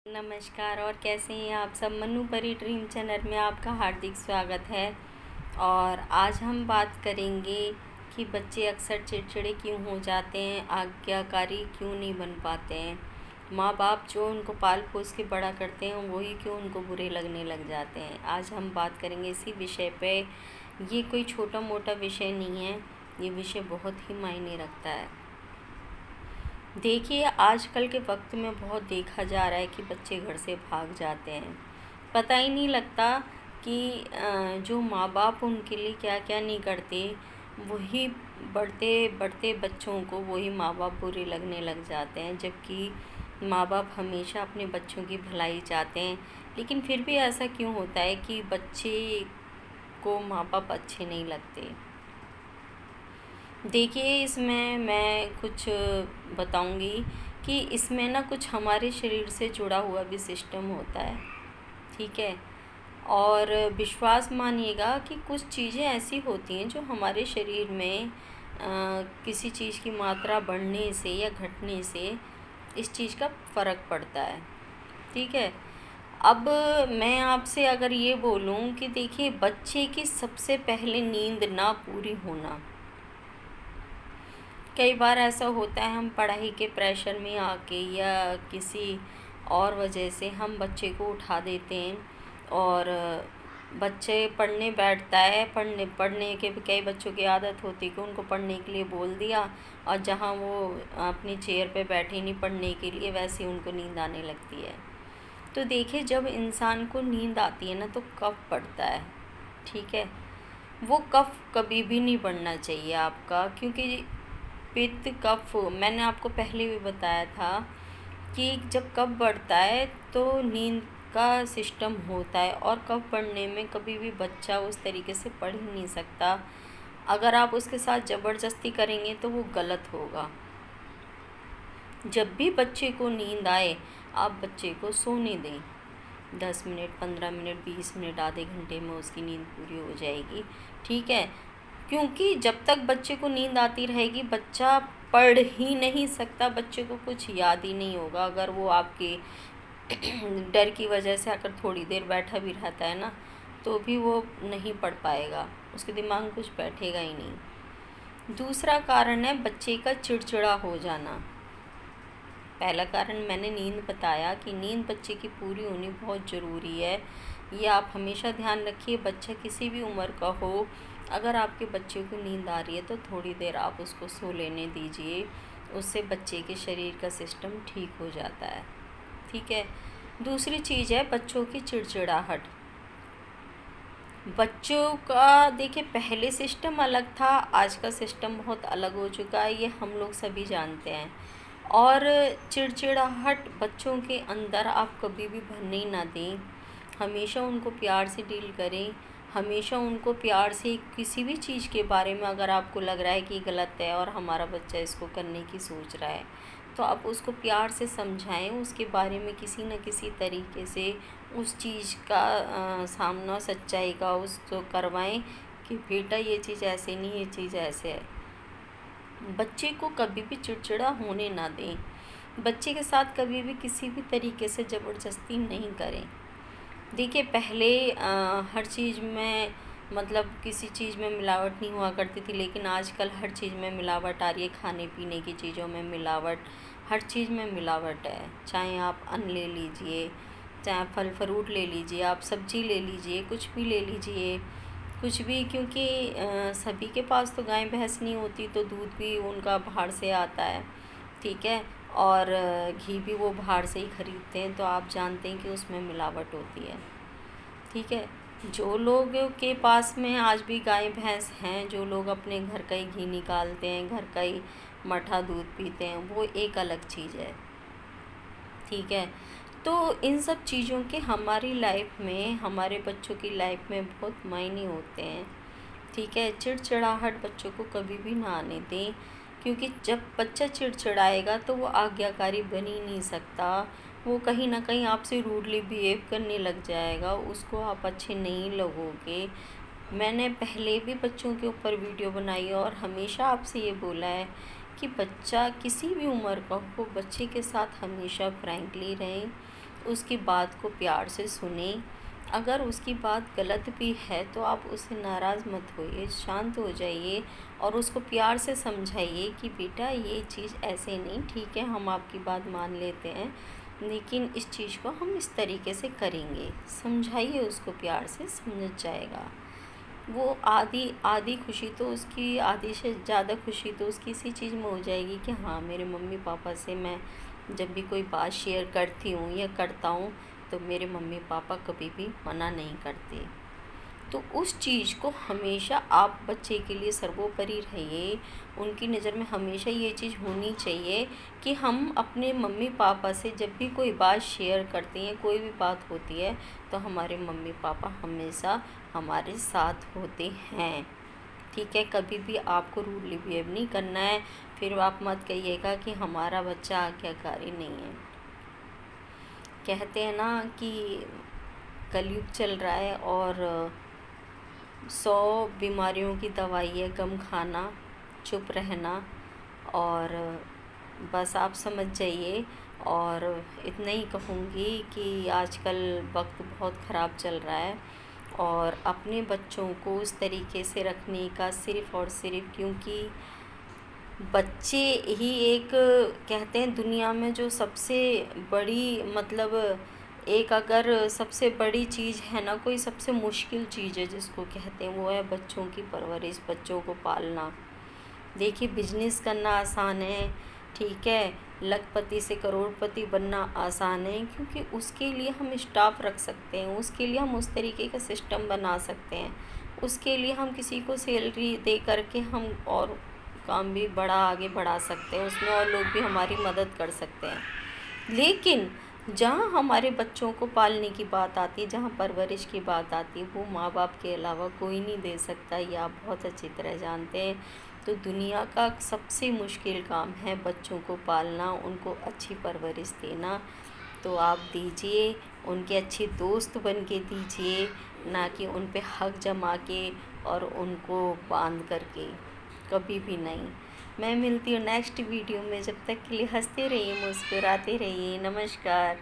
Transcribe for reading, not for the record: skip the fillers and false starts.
नमस्कार। और कैसे हैं आप सब। मन्नू परी ड्रीम चैनल में आपका हार्दिक स्वागत है। और आज हम बात करेंगे कि बच्चे अक्सर चिड़चिड़े क्यों हो जाते हैं, आज्ञाकारी क्यों नहीं बन पाते हैं, माँ बाप जो उनको पाल पोस के बड़ा करते हैं वही क्यों उनको बुरे लगने लग जाते हैं। आज हम बात करेंगे इसी विषय पे। ये कोई छोटा मोटा विषय नहीं है, ये विषय बहुत ही मायने रखता है। देखिए, आजकल के वक्त में बहुत देखा जा रहा है कि बच्चे घर से भाग जाते हैं। पता ही नहीं लगता कि जो माँ बाप उनके लिए क्या क्या नहीं करते, वही बढ़ते बढ़ते बच्चों को वही माँ बाप बुरे लगने लग जाते हैं। जबकि माँ बाप हमेशा अपने बच्चों की भलाई चाहते हैं, लेकिन फिर भी ऐसा क्यों होता है कि बच्चे को माँ बाप अच्छे नहीं लगते। देखिए, इसमें मैं कुछ बताऊंगी कि इसमें ना कुछ हमारे शरीर से जुड़ा हुआ भी सिस्टम होता है, ठीक है। और विश्वास मानिएगा कि कुछ चीज़ें ऐसी होती हैं जो हमारे शरीर में किसी चीज़ की मात्रा बढ़ने से या घटने से इस चीज़ का फ़र्क पड़ता है, ठीक है। अब मैं आपसे अगर ये बोलूँ कि देखिए, बच्चे की सबसे पहले नींद ना पूरी होना। कई बार ऐसा होता है, हम पढ़ाई के प्रेशर में आके या किसी और वजह से हम बच्चे को उठा देते हैं और बच्चे पढ़ने बैठता है। पढ़ने पढ़ने के कई बच्चों की आदत होती है कि उनको पढ़ने के लिए बोल दिया, और जहाँ वो अपनी चेयर पे बैठे नहीं पढ़ने के लिए, वैसे उनको नींद आने लगती है। तो देखिए, जब इंसान को नींद आती है ना तो कफ पड़ता है, ठीक है। वो कफ कभी भी नहीं बढ़ना चाहिए आपका, क्योंकि पित्त कफ मैंने आपको पहले भी बताया था कि जब कफ बढ़ता है तो नींद का सिस्टम होता है, और कफ बढ़ने में कभी भी बच्चा उस तरीके से पढ़ ही नहीं सकता। अगर आप उसके साथ ज़बरदस्ती करेंगे तो वो गलत होगा। जब भी बच्चे को नींद आए, आप बच्चे को सोने दें। 10 मिनट, 15 मिनट, 20 मिनट, आधे घंटे में उसकी नींद पूरी हो जाएगी, ठीक है। क्योंकि जब तक बच्चे को नींद आती रहेगी, बच्चा पढ़ ही नहीं सकता, बच्चे को कुछ याद ही नहीं होगा। अगर वो आपके डर की वजह से अगर थोड़ी देर बैठा भी रहता है ना, तो भी वो नहीं पढ़ पाएगा, उसके दिमाग में कुछ बैठेगा ही नहीं। दूसरा कारण है बच्चे का चिड़चिड़ा हो जाना। पहला कारण मैंने नींद बताया कि नींद बच्चे की पूरी होनी बहुत ज़रूरी है। ये आप हमेशा ध्यान रखिए, बच्चा किसी भी उम्र का हो, अगर आपके बच्चे को नींद आ रही है तो थोड़ी देर आप उसको सो लेने दीजिए। उससे बच्चे के शरीर का सिस्टम ठीक हो जाता है, ठीक है। दूसरी चीज़ है बच्चों की चिड़चिड़ाहट। बच्चों का देखिए, पहले सिस्टम अलग था, आज का सिस्टम बहुत अलग हो चुका है, ये हम लोग सभी जानते हैं। और चिड़चिड़ाहट बच्चों के अंदर आप कभी भी भरने ना दें। हमेशा उनको प्यार से डील करें। हमेशा उनको प्यार से किसी भी चीज़ के बारे में अगर आपको लग रहा है कि गलत है और हमारा बच्चा इसको करने की सोच रहा है, तो आप उसको प्यार से समझाएं, उसके बारे में किसी न किसी तरीके से उस चीज़ का सामना, सच्चाई का उसको करवाएं कि बेटा ये चीज़ ऐसे नहीं, ये चीज़ ऐसे है। बच्चे को कभी भी चिड़चिड़ा होने ना दें। बच्चे के साथ कभी भी किसी भी तरीके से ज़बरदस्ती नहीं करें। देखिए, पहले हर चीज़ में मतलब किसी चीज़ में मिलावट नहीं हुआ करती थी, लेकिन आजकल हर चीज़ में मिलावट आ रही है। खाने पीने की चीज़ों में मिलावट, हर चीज़ में मिलावट है। चाहे आप अन्न ले लीजिए, चाहे आप फल फ्रूट ले लीजिए, आप सब्ज़ी ले लीजिए, कुछ भी ले लीजिए, कुछ भी। क्योंकि सभी के पास तो गाय भैंस नहीं होती, तो दूध भी उनका बाहर से आता है, ठीक है। और घी भी वो बाहर से ही ख़रीदते हैं, तो आप जानते हैं कि उसमें मिलावट होती है, ठीक है। जो लोग के पास में आज भी गाय भैंस हैं, जो लोग अपने घर का ही घी निकालते हैं, घर का ही मठा दूध पीते हैं, वो एक अलग चीज़ है, ठीक है। तो इन सब चीज़ों के हमारी लाइफ में, हमारे बच्चों की लाइफ में बहुत मायने होते हैं, ठीक है। चिड़चिड़ाहट बच्चों को कभी भी ना आने दें, क्योंकि जब बच्चा चिड़चिड़ाएगा तो वो आज्ञाकारी बन ही नहीं सकता। वो कहीं ना कहीं आपसे रूडली बिहेव करने लग जाएगा, उसको आप अच्छे नहीं लगोगे। मैंने पहले भी बच्चों के ऊपर वीडियो बनाई है और हमेशा आपसे ये बोला है कि बच्चा किसी भी उम्र का हो, बच्चे के साथ हमेशा फ्रैंकली रहें, उसकी बात को प्यार से सुने। अगर उसकी बात गलत भी है तो आप उससे नाराज़ मत होइए, शांत हो जाइए और उसको प्यार से समझाइए कि बेटा ये चीज़ ऐसे नहीं, ठीक है हम आपकी बात मान लेते हैं, लेकिन इस चीज़ को हम इस तरीके से करेंगे। समझाइए उसको प्यार से, समझ जाएगा। वो आधी आधी खुशी तो उसकी, आधी से ज़्यादा खुशी तो उसकी इसी चीज़ में हो जाएगी कि हाँ मेरे मम्मी पापा से मैं जब भी कोई बात शेयर करती हूँ या करता हूँ तो मेरे मम्मी पापा कभी भी मना नहीं करते। तो उस चीज़ को हमेशा आप बच्चे के लिए सर्वोपरि रहिए। उनकी नज़र में हमेशा ये चीज़ होनी चाहिए कि हम अपने मम्मी पापा से जब भी कोई बात शेयर करते हैं, कोई भी बात होती है, तो हमारे मम्मी पापा हमेशा हमारे साथ होते हैं। ठीक है, कभी भी आपको रूडली बिहेव नहीं करना है। फिर आप मत कहिएगा कि हमारा बच्चा आज्ञाकारी नहीं है। कहते हैं ना कि कलयुग चल रहा है और 100 बीमारियों की दवाई है गम खाना, चुप रहना। और बस आप समझ जाइए। और इतना ही कहूँगी कि आजकल वक्त बहुत ख़राब चल रहा है और अपने बच्चों को उस तरीके से रखने का सिर्फ़ और सिर्फ, क्योंकि बच्चे ही एक, कहते हैं दुनिया में जो सबसे बड़ी, मतलब एक अगर सबसे बड़ी चीज़ है ना, कोई सबसे मुश्किल चीज़ है जिसको कहते हैं, वो है बच्चों की परवरिश, बच्चों को पालना। देखिए बिजनेस करना आसान है, ठीक है, लखपति से करोड़पति बनना आसान है, क्योंकि उसके लिए हम स्टाफ रख सकते हैं, उसके लिए हम उस तरीके का सिस्टम बना सकते हैं, उसके लिए हम किसी को सैलरी दे करके हम और काम भी बड़ा आगे बढ़ा सकते हैं उसमें, और लोग भी हमारी मदद कर सकते हैं। लेकिन जहाँ हमारे बच्चों को पालने की बात आती है, जहाँ परवरिश की बात आती है, वो माँ बाप के अलावा कोई नहीं दे सकता, ये आप बहुत अच्छी तरह जानते हैं। तो दुनिया का सबसे मुश्किल काम है बच्चों को पालना, उनको अच्छी परवरिश देना। तो आप दीजिए, उनके अच्छे दोस्त बन के दीजिए, ना कि उन पे हक जमा के और उनको बांध करके, कभी भी नहीं। मैं मिलती हूँ नेक्स्ट वीडियो में, जब तक के लिए हंसते रहिए, मुस्कुराते रहिए। नमस्कार।